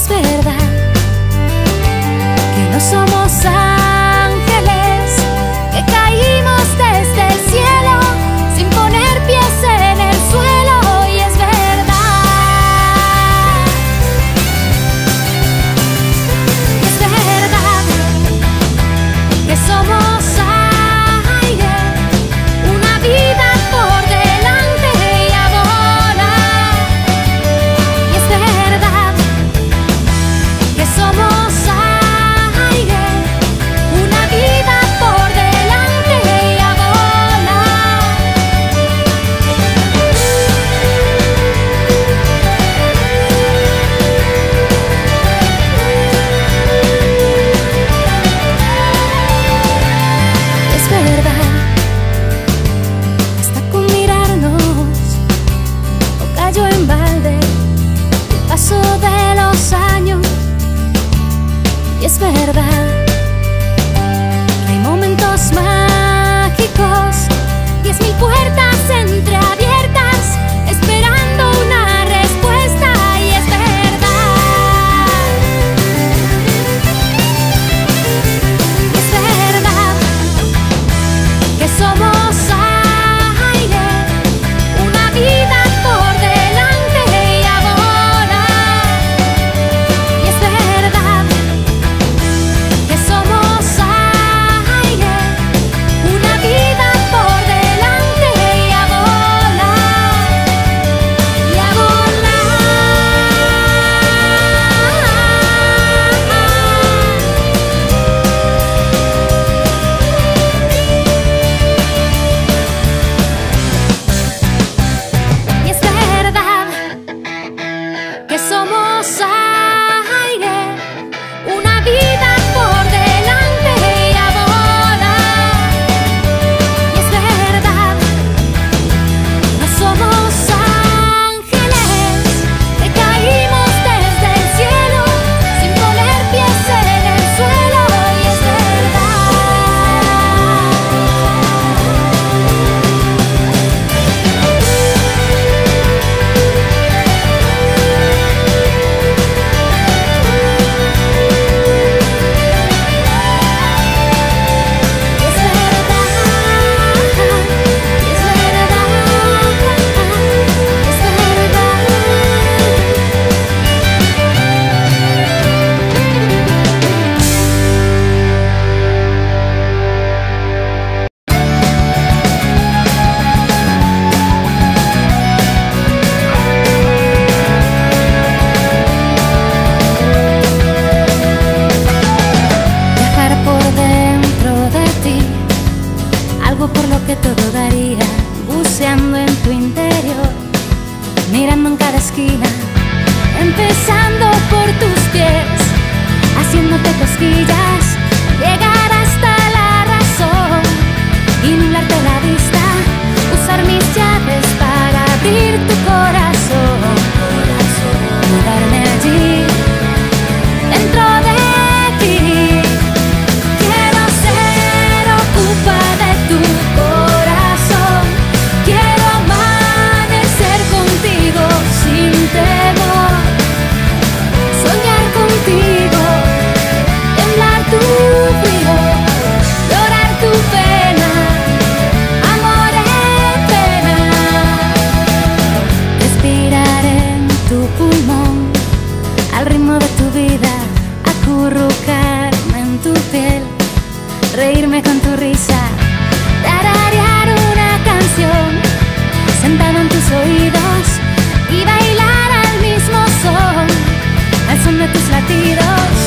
es verdad que no somos ángeles, que caímos desde el cielo sin poner pies en el suelo. Y es verdad, que somos aire, una vida por delante y a volar. Y es verdad que somos aire, una vida por delante y a volar. Es verdad, hasta con mirarnos o cayó en balde el paso de los años. Y es verdad que hay momentos mágicos, 10.000 puertas entreabiertas esperando una respuesta. Y es verdad que somos aire, una vida por delante y a volar. Y es verdad que somos aire, una vida por delante y a volar. Y a Y es verdad que somos aire, una vida por delante y a volar. Y es verdad, no somos ángeles, que caímos desde el cielo sin poner pies en el suelo. Y es viajar por dentro de ti, algo por lo que todo daría, buceando en tu interior, mirando en cada esquina, empezando por tus pies, haciéndote cosquillas, llegar hasta la razón y nublarte la vista, usar mis llaves para abrir tu corazón, mudarme allí dentro de ti. Quiero ser ocupa de tu corazón, quiero amanecer contigo sin temor, soñar contigo, temblar tu frío, llorar tu pena, amor en pena, respirar en tu pulmón, al ritmo de tu vida, acurrucarme en tu piel, reírme con tu risa, tararear una canción, sentado en tus oídos y bailar al mismo son, al son de tus latidos.